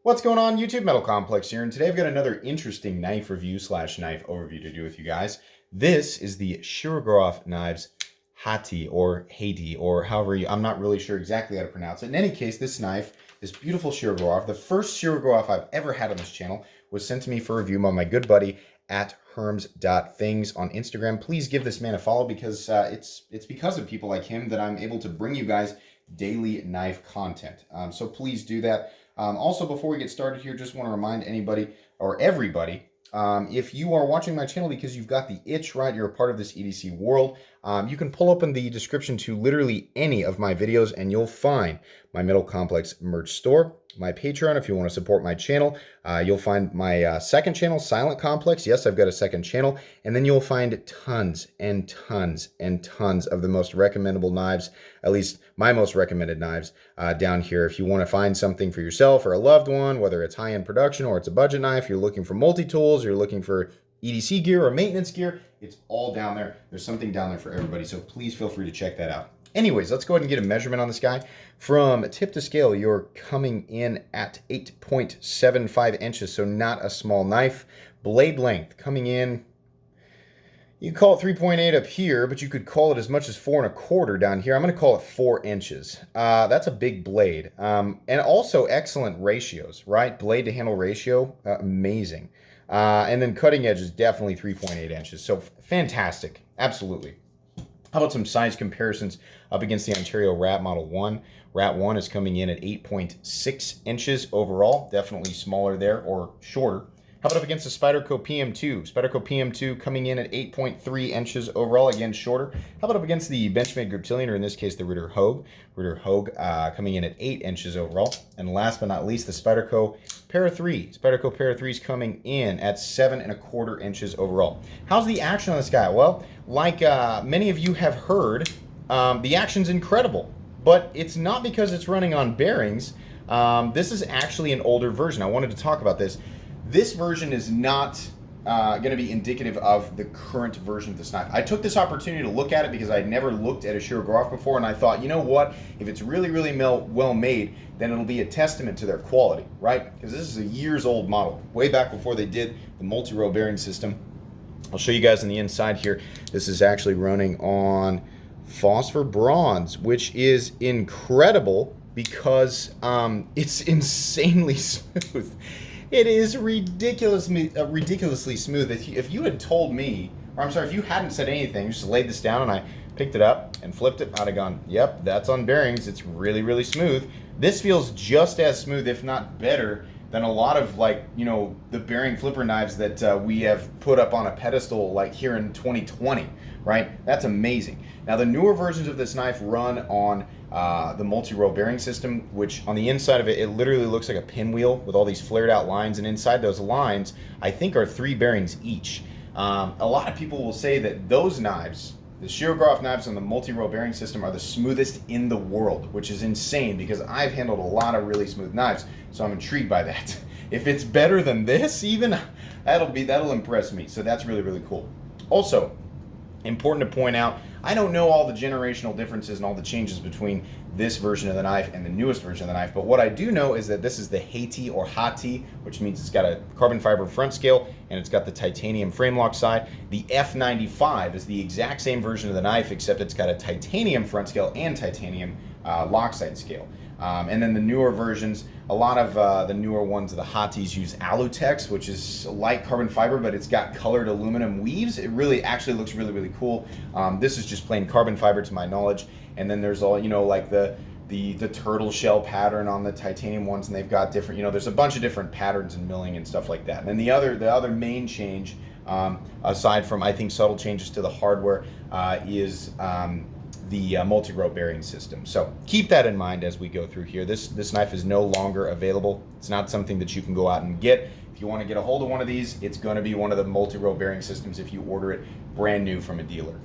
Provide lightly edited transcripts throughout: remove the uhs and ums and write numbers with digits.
What's going on, YouTube? Metal Complex here, and today I've got another interesting knife review slash knife overview to do with you guys. This is the Shirogorov knives Hati or Hati or however I'm not really sure exactly how to pronounce it. In any case, this knife, this beautiful Shirogorov, the first Shirogorov I've ever had on this channel, was sent to me for review by my good buddy at herms.things on Instagram. Please give this man a follow because it's because of people like him that I'm able to bring you guys daily knife content. So please do that. Also, before we get started here, just want to remind anybody or everybody, if you are watching my channel because you've got the itch, right, you're a part of this EDC world, you can pull up in the description to literally any of my videos and you'll find my Metal Complex merch store, my Patreon if you want to support my channel. You'll find my second channel, Silent Complex. Yes, I've got a second channel. And then you'll find tons and tons and tons of the most recommendable knives, at least my most recommended knives down here. If you want to find something for yourself or a loved one, whether it's high-end production or it's a budget knife, you're looking for multi-tools, you're looking for EDC gear or maintenance gear, it's all down there. There's something down there for everybody, so please feel free to check that out. Anyways, let's go ahead and get a measurement on this guy. From tip to scale, you're coming in at 8.75 inches, so not a small knife. Blade length coming in, you call it 3.8 up here, but you could call it as much as 4.25 down here. I'm going to call it 4 inches. That's a big blade. And also excellent ratios, right? Blade to handle ratio, amazing. And then cutting edge is definitely 3.8 inches. So fantastic. Absolutely. How about some size comparisons up against the Ontario Rat Model 1? Rat 1 is coming in at 8.6 inches overall. Definitely smaller there or shorter. How about up against the Spyderco PM2? Spyderco PM2 coming in at 8.3 inches overall, again shorter. How about up against the Benchmade Griptilian, or in this case the Ritter Hogue? Ritter Hogue coming in at 8 inches overall. And last but not least, the Spyderco Para 3. Spyderco Para 3 is coming in at 7.25 inches overall. How's the action on this guy? Well, like many of you have heard, the action's incredible. But it's not because it's running on bearings. This is actually an older version. I wanted to talk about this. This version is not going to be indicative of the current version of this knife. I took this opportunity to look at it because I had never looked at a Shirogorov before, and I thought, you know what? If it's really, really well made, then it'll be a testament to their quality, right? Because this is a years old model, way back before they did the multi-row bearing system. I'll show you guys on the inside here. This is actually running on phosphor bronze, which is incredible because it's insanely smooth. It is ridiculously smooth. If you had told me, or I'm sorry, if you hadn't said anything, just laid this down and I picked it up and flipped it, I'd have gone, yep, that's on bearings. It's really, really smooth. This feels just as smooth, if not better, than a lot of, like, you know, the bearing flipper knives that we have put up on a pedestal like here in 2020, right? That's amazing. Now, the newer versions of this knife run on the multi-row bearing system, which on the inside of it, it literally looks like a pinwheel with all these flared out lines, and inside those lines, I think, are 3 bearings each. A lot of people will say that those knives, the Shirogorov knives on the multi-row bearing system, are the smoothest in the world, which is insane because I've handled a lot of really smooth knives, so I'm intrigued by that. If it's better than this even, that'll impress me, so that's really, really cool. Also, important to point out, I don't know all the generational differences and all the changes between this version of the knife and the newest version of the knife, but what I do know is that this is the Hati or Hati, which means it's got a carbon fiber front scale and it's got the titanium frame lock side. The F95 is the exact same version of the knife, except it's got a titanium front scale and titanium lock side scale. And then the newer versions, a lot of the newer ones, the Hatis, use Alutex, which is light carbon fiber, but it's got colored aluminum weaves. It really actually looks really, really cool. This is just plain carbon fiber to my knowledge. And then there's all, you know, like the turtle shell pattern on the titanium ones, and they've got different, you know, there's a bunch of different patterns and milling and stuff like that. And then the other main change, aside from, I think, subtle changes to the hardware, is the multi-row bearing system. So keep that in mind as we go through here. This knife is no longer available. It's not something that you can go out and get. If you want to get a hold of one of these, it's going to be one of the multi-row bearing systems if you order it brand new from a dealer.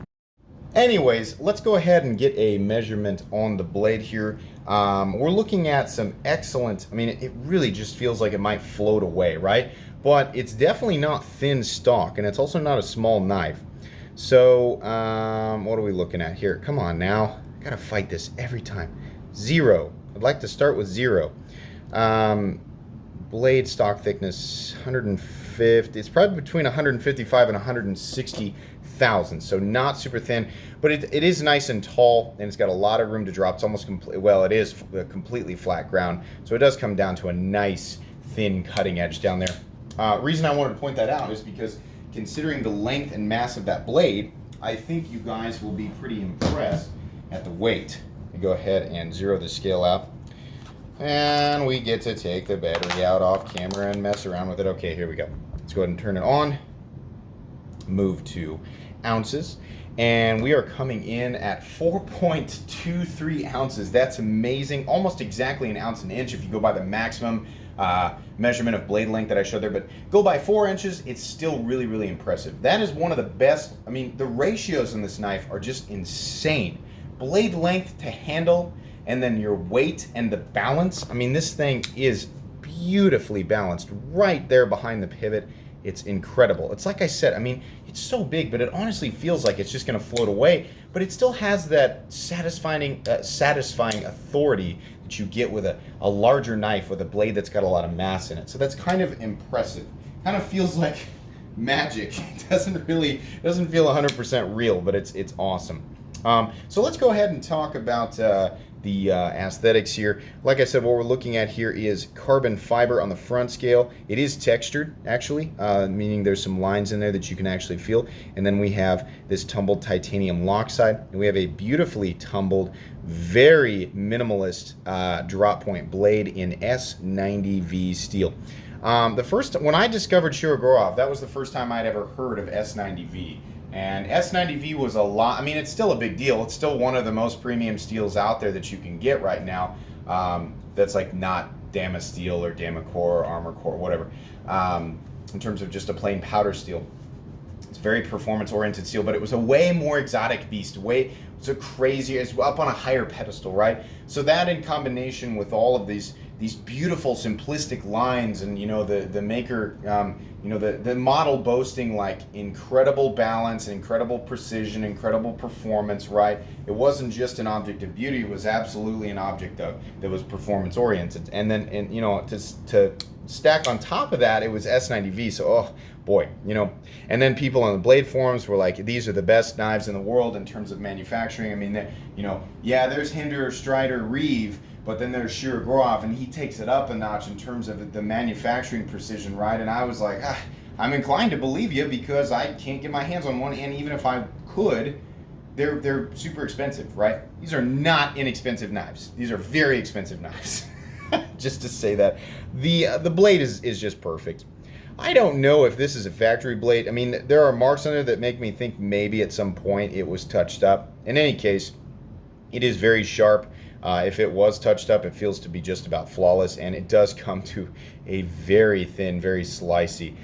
Anyways, let's go ahead and get a measurement on the blade here. We're looking at some excellent, I mean, it really just feels like it might float away, right? But it's definitely not thin stock, and it's also not a small knife. So, what are we looking at here? Come on now. I gotta fight this every time. 0. I'd like to start with 0. blade stock thickness 150. It's probably between 155 and 160 thousandths, so not super thin, but it is nice and tall, and it's got a lot of room to drop. It's almost complete. Well, it is completely flat ground, so it does come down to a nice thin cutting edge down there. Reason I wanted to point that out is because considering the length and mass of that blade, I think you guys will be pretty impressed at the weight. We go ahead and zero the scale out, and we get to take the battery out off camera and mess around with it. Okay, here we go. Let's go ahead and turn it on. Move to ounces, and we are coming in at 4.23 ounces. That's amazing. Almost exactly an ounce an inch if you go by the maximum measurement of blade length that I showed there, but go by 4 inches, it's still really, really impressive. That is one of the best. I mean, the ratios in this knife are just insane. Blade length to handle, and then your weight and the balance. I mean, this thing is beautifully balanced right there behind the pivot. It's incredible. It's like I said, I mean, it's so big, but it honestly feels like it's just going to float away, but it still has that satisfying authority that you get with a larger knife with a blade that's got a lot of mass in it. So that's kind of impressive. Kind of feels like magic. It doesn't feel 100% real, but it's awesome. So let's go ahead and talk about the aesthetics here. Like I said, what we're looking at here is carbon fiber on the front scale. It is textured, actually, meaning there's some lines in there that you can actually feel. And then we have this tumbled titanium lock side, and we have a beautifully tumbled, very minimalist drop point blade in S90V steel. When I discovered Shirogorov, that was the first time I'd ever heard of S90V. And S90V was a lot. I mean, it's still a big deal. It's still one of the most premium steels out there that you can get right now. That's like not Damasteel or Damacore or Armor Core, whatever. In terms of just a plain powder steel, it's very performance-oriented steel. But it was a way more exotic beast. It's a crazier. It's up on a higher pedestal, right? So that in combination with all of these beautiful simplistic lines, and the maker, the model boasting like incredible balance, incredible precision, incredible performance, right? It wasn't just an object of beauty, it was absolutely an object that was performance oriented. And then to stack on top of that, it was S90V. So oh boy, and then people on the blade forums were like, these are the best knives in the world in terms of manufacturing. I mean, yeah, there's Hinder, Strider, Reeve, but then there's Shirogorov, and he takes it up a notch in terms of the manufacturing precision, right? And I was like, I'm inclined to believe you because I can't get my hands on one, and even if I could, they're super expensive, right? These are not inexpensive knives. These are very expensive knives. Just to say that. The blade is just perfect. I don't know if this is a factory blade. I mean, there are marks on there that make me think maybe at some point it was touched up. In any case, it is very sharp. If it was touched up, it feels to be just about flawless, and it does come to a very thin, very slicey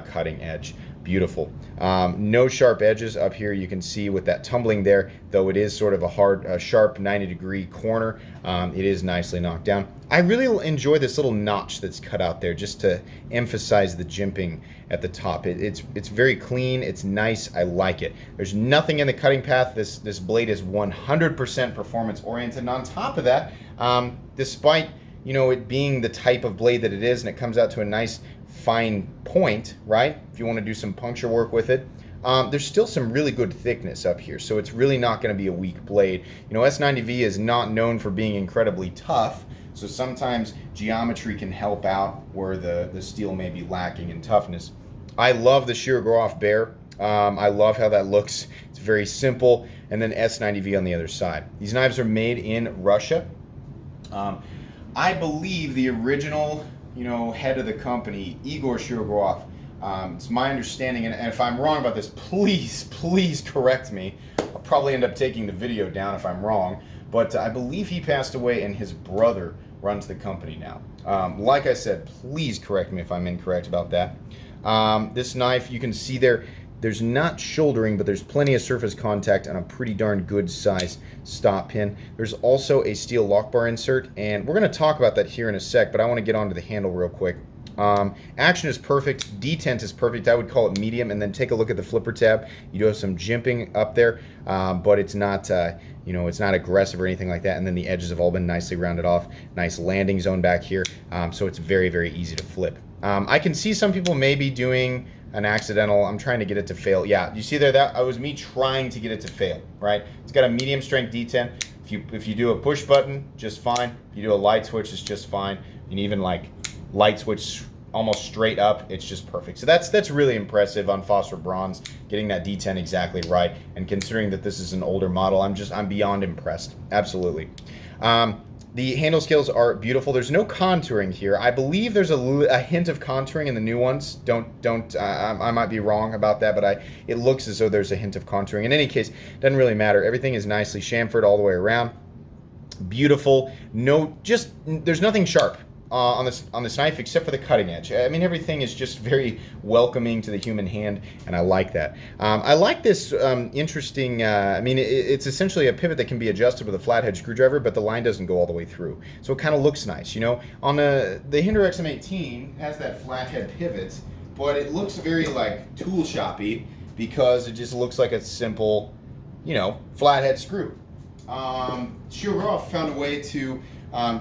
cutting edge. Beautiful. No sharp edges up here. You can see with that tumbling there, though it is sort of a sharp 90-degree corner, it is nicely knocked down. I really enjoy this little notch that's cut out there just to emphasize the jimping at the top. It's very clean. It's nice. I like it. There's nothing in the cutting path. This blade is 100% performance oriented. And on top of that, despite it being the type of blade that it is, and it comes out to a nice fine point, right? If you want to do some puncture work with it, there's still some really good thickness up here, so it's really not going to be a weak blade. S90V is not known for being incredibly tough, so sometimes geometry can help out where the steel may be lacking in toughness. I love the Shirogorov Bear. I love how that looks. It's very simple, and then S90V on the other side. These knives are made in Russia. I believe the original head of the company, Igor Shirogorov, it's my understanding, and if I'm wrong about this, please correct me. I'll probably end up taking the video down if I'm wrong, but I believe he passed away and his brother runs the company now. Like I said, please correct me if I'm incorrect about that. This knife, you can see there, There's not shouldering, but there's plenty of surface contact on a pretty darn good size stop pin. There's also a steel lock bar insert, and we're going to talk about that here in a sec, but I want to get onto the handle real quick. Action is perfect, detent is perfect. I would call it medium, and then take a look at the flipper tab. You do have some jimping up there, but it's not it's not aggressive or anything like that. And then the edges have all been nicely rounded off. Nice landing zone back here, so it's very, very easy to flip. I can see some people maybe doing an accidental, I'm trying to get it to fail. Yeah, you see there, that was me trying to get it to fail, right? It's got a medium strength detent. If you do a push button, just fine. If you do a light switch, it's just fine. And even like light switch almost straight up, it's just perfect. So that's really impressive on phosphor bronze, getting that detent exactly right. And considering that this is an older model, I'm beyond impressed. Absolutely. The handle scales are beautiful. There's no contouring here. I believe there's a hint of contouring in the new ones. I might be wrong about that, but it looks as though there's a hint of contouring. In any case, doesn't really matter. Everything is nicely chamfered all the way around. Beautiful. There's nothing sharp on this knife except for the cutting edge. I mean, everything is just very welcoming to the human hand, and I like that. I like this interesting, it's essentially a pivot that can be adjusted with a flathead screwdriver, but the line doesn't go all the way through. So it kind of looks nice, you know? On the Hinder XM18 has that flathead pivot, but it looks very like tool shoppy because it just looks like a simple, flathead screw. Shirogorov found a way to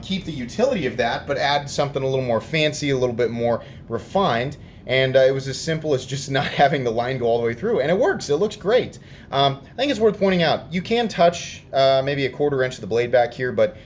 keep the utility of that, but add something a little more fancy, a little bit more refined, and it was as simple as just not having the line go all the way through, and it works. It looks great. I think it's worth pointing out, you can touch maybe a 1/4 inch of the blade back here, but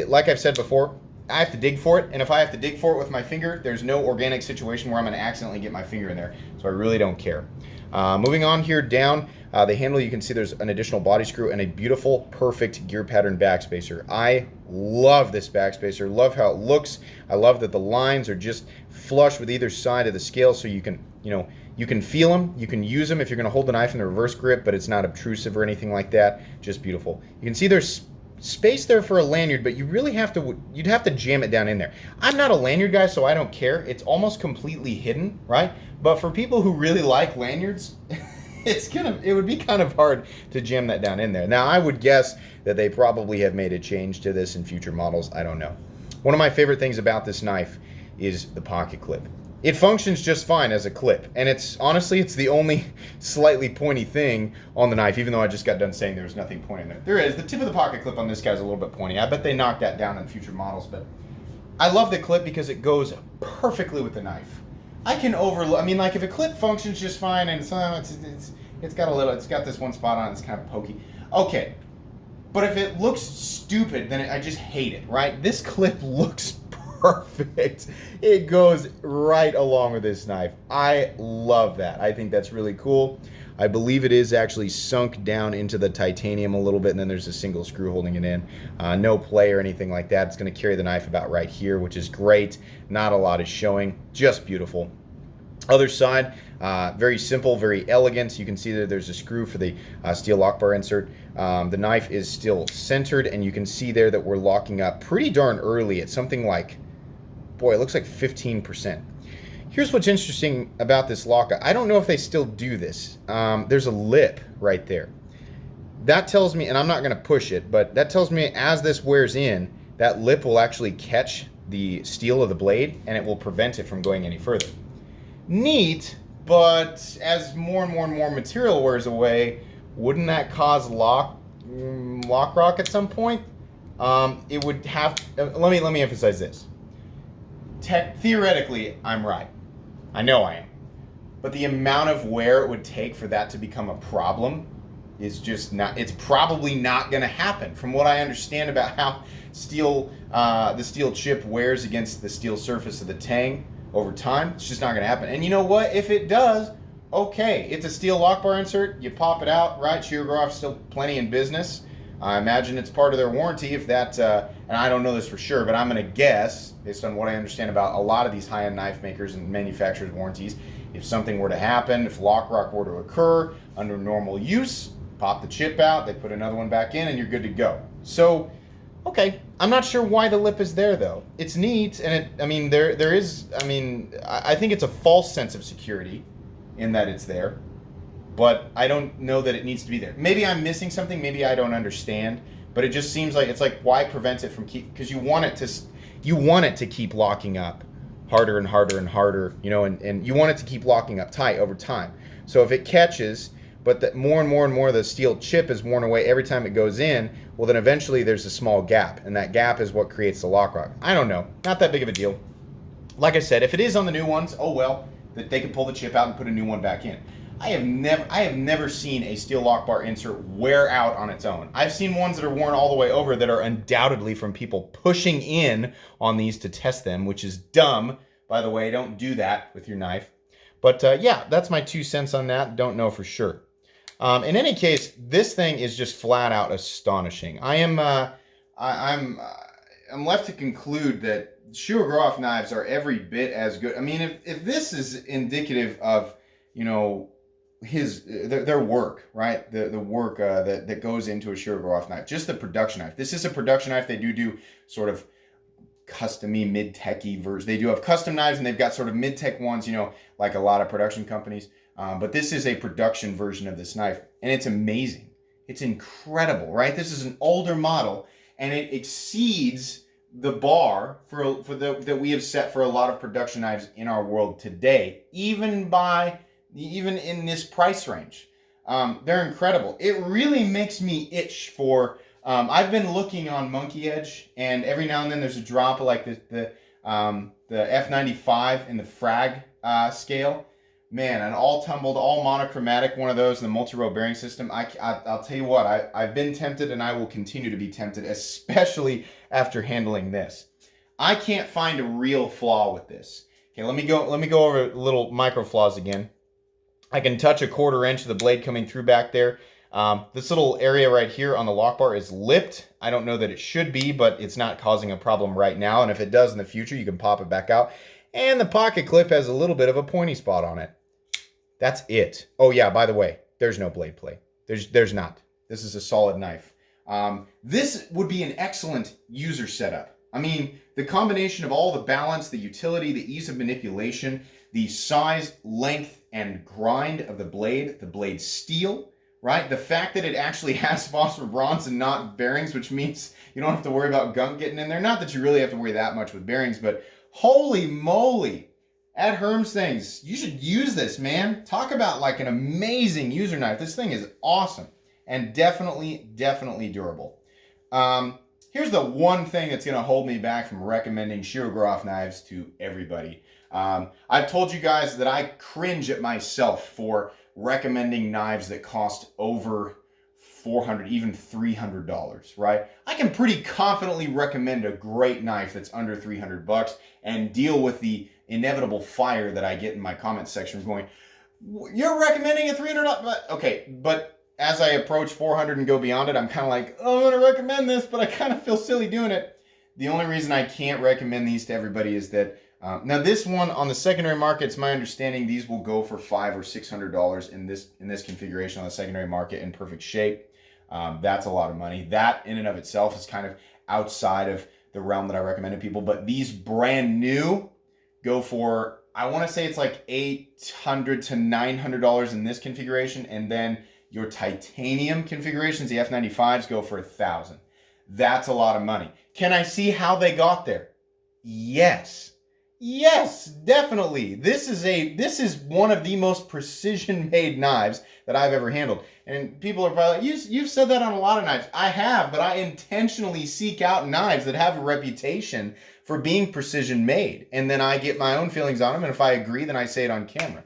like I've said before, I have to dig for it, and if I have to dig for it with my finger, there's no organic situation where I'm going to accidentally get my finger in there, so I really don't care. Moving on here down, the handle, you can see there's an additional body screw and a beautiful, perfect gear pattern backspacer. I love this backspacer, love how it looks. I love that the lines are just flush with either side of the scale, so you can, you can feel them, you can use them if you're going to hold the knife in the reverse grip, but it's not obtrusive or anything like that. Just beautiful. You can see there's space there for a lanyard, but you'd have to jam it down in there. I'm not a lanyard guy, so I don't care. It's almost completely hidden, right? But for people who really like lanyards, it would be kind of hard to jam that down in there. Now, I would guess that they probably have made a change to this in future models. I don't know. One of my favorite things about this knife is the pocket clip. It functions just fine as a clip, and honestly, it's the only slightly pointy thing on the knife, even though I just got done saying there was nothing pointy in there. There is. The tip of the pocket clip on this guy's a little bit pointy. I bet they knocked that down in future models, but I love the clip because it goes perfectly with the knife. I can like if a clip functions just fine and it's got this one spot on it's kind of pokey. Okay, but if it looks stupid, then I just hate it, right? This clip looks perfect. It goes right along with this knife. I love that. I think that's really cool. I believe it is actually sunk down into the titanium a little bit, and then there's a single screw holding it in. No play or anything like that. It's going to carry the knife about right here, which is great. Not a lot is showing. Just beautiful. Other side, very simple, very elegant. You can see that there's a screw for the steel lock bar insert. The knife is still centered, and you can see there that we're locking up pretty darn early at something like, boy, it looks like 15%. Here's what's interesting about this lockup. I don't know if they still do this. There's a lip right there. That tells me, and I'm not going to push it, but that tells me as this wears in, that lip will actually catch the steel of the blade, and it will prevent it from going any further. Neat, but as more and more and more material wears away, wouldn't that cause lock rock at some point? It would have. Let me emphasize this. Theoretically, I'm right. I know I am. But the amount of wear it would take for that to become a problem is just not. It's probably not going to happen. From what I understand about how the steel chip wears against the steel surface of the tang over time, it's just not going to happen. And you know what? If it does, okay, it's a steel lock bar insert. You pop it out, right? Shirogorov's still plenty in business. I imagine it's part of their warranty if that, and I don't know this for sure, but I'm going to guess, based on what I understand about a lot of these high-end knife makers and manufacturers' warranties, if something were to happen, if lock rock were to occur under normal use, pop the chip out, they put another one back in, and you're good to go. So, okay, I'm not sure why the lip is there, though. It's neat, and I think it's a false sense of security in that it's there. but I don't know that it needs to be there. Maybe I'm missing something. Maybe I don't understand. But it just seems like it's like, why prevent it from because you want it to keep locking up harder and harder and harder, and you want it to keep locking up tight over time. So if it catches, but that more and more and more the steel chip is worn away every time it goes in, well then eventually there's a small gap, and that gap is what creates the lock rock. I don't know, not that big of a deal. Like I said, if it is on the new ones, oh well, that they can pull the chip out and put a new one back in. I have never seen a steel lock bar insert wear out on its own. I've seen ones that are worn all the way over that are undoubtedly from people pushing in on these to test them, which is dumb. By the way, don't do that with your knife. But yeah, that's my 2 cents on that. Don't know for sure. In any case, this thing is just flat out astonishing. I'm left to conclude that Shirogorov knives are every bit as good. I mean, if this is indicative of, their work, right? The work that goes into a Shirogorov knife, just the production knife. This is a production knife. They do sort of custom-y, mid-techy version. They do have custom knives, and they've got sort of mid-tech ones, like a lot of production companies. But this is a production version of this knife, and it's amazing. It's incredible, right? This is an older model, and it exceeds the bar that we have set for a lot of production knives in our world today, even in this price range. They're incredible. It really makes me itch for. I've been looking on Monkey Edge, and every now and then there's a drop of like the F95 in the frag scale. Man, an all tumbled, all monochromatic one of those in the multi-row bearing system. I'll tell you what, I've been tempted, and I will continue to be tempted, especially after handling this. I can't find a real flaw with this. Okay, let me go over little micro flaws again. I can touch a 1/4 inch of the blade coming through back there. This little area right here on the lock bar is lipped. I don't know that it should be, but it's not causing a problem right now. And if it does in the future, you can pop it back out. And the pocket clip has a little bit of a pointy spot on it. That's it. Oh yeah, by the way, there's no blade play. There's not. This is a solid knife. This would be an excellent user setup. I mean, the combination of all the balance, the utility, the ease of manipulation, the size, length, and grind of the blade steel, right? The fact that it actually has phosphor bronze and not bearings, which means you don't have to worry about gunk getting in there. Not that you really have to worry that much with bearings, but holy moly. At Herms Things, you should use this, man. Talk about like an amazing user knife. This thing is awesome and definitely durable. Here's the one thing that's going to hold me back from recommending Shirogorov knives to everybody. I've told you guys that I cringe at myself for recommending knives that cost over $400, even $300, right? I can pretty confidently recommend a great knife that's under $300 and deal with the inevitable fire that I get in my comments section going, you're recommending a $300, okay, but as I approach 400 and go beyond it, I'm kind of like, oh, I'm going to recommend this, but I kind of feel silly doing it. The only reason I can't recommend these to everybody is that now this one on the secondary market, it's my understanding these will go for $500 or $600 in this configuration on the secondary market in perfect shape. That's a lot of money. That in and of itself is kind of outside of the realm that I recommend to people. But these brand new go for, I want to say it's like $800 to $900 in this configuration, and then your titanium configurations, the F95s, go for $1,000. That's a lot of money. Can I see how they got there? Yes. Yes, definitely. This is one of the most precision-made knives that I've ever handled. And people are probably like, you've said that on a lot of knives. I have, but I intentionally seek out knives that have a reputation for being precision-made. And then I get my own feelings on them, and if I agree, then I say it on camera.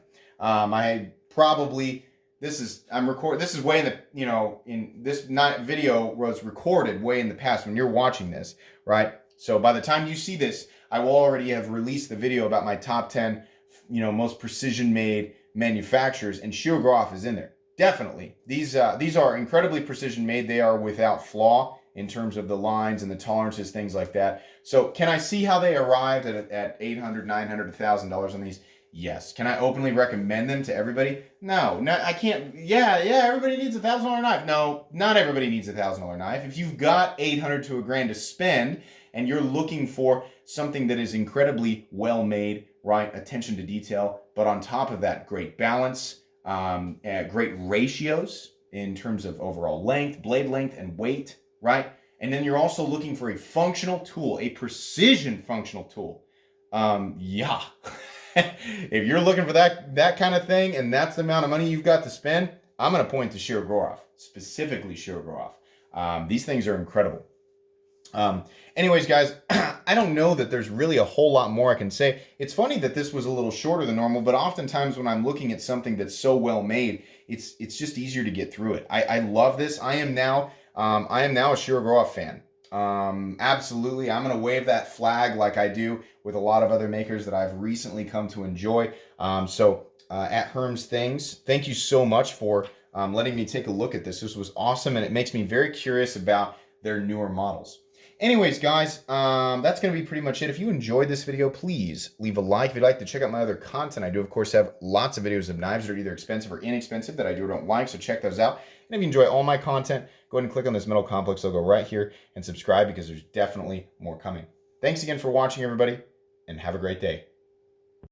This is way in the, in this video was recorded way in the past when you're watching this, right? So by the time you see this, I will already have released the video about my top 10, most precision-made manufacturers, and Shirogorov is in there. Definitely. These are incredibly precision-made. They are without flaw in terms of the lines and the tolerances, things like that. So can I see how they arrived at $800, $900, $1,000 on these? Yes. Can I openly recommend them to everybody? No, I can't. Yeah, everybody needs a $1,000 knife. No, not everybody needs a $1,000 knife. If you've got $800 to $1,000 to spend and you're looking for something that is incredibly well made, right? Attention to detail, but on top of that, great balance, great ratios in terms of overall length, blade length, and weight, right? And then you're also looking for a functional tool, a precision functional tool. Yeah. If you're looking for that kind of thing and that's the amount of money you've got to spend, I'm going to point to Shirogorov, specifically Shirogorov. These things are incredible. Anyways, guys, I don't know that there's really a whole lot more I can say. It's funny that this was a little shorter than normal, but oftentimes when I'm looking at something that's so well made, it's just easier to get through it. I love this. I am now a Shirogorov fan. Absolutely. I'm going to wave that flag like I do with a lot of other makers that I've recently come to enjoy. At Herm's Things, thank you so much for letting me take a look at this. This was awesome, and it makes me very curious about their newer models. Anyways, guys, that's going to be pretty much it. If you enjoyed this video, please leave a like. If you'd like to check out my other content, I do, of course, have lots of videos of knives that are either expensive or inexpensive that I do or don't like, so check those out. And if you enjoy all my content, go ahead and click on this metal complex logo right here and subscribe because there's definitely more coming. Thanks again for watching, everybody, and have a great day.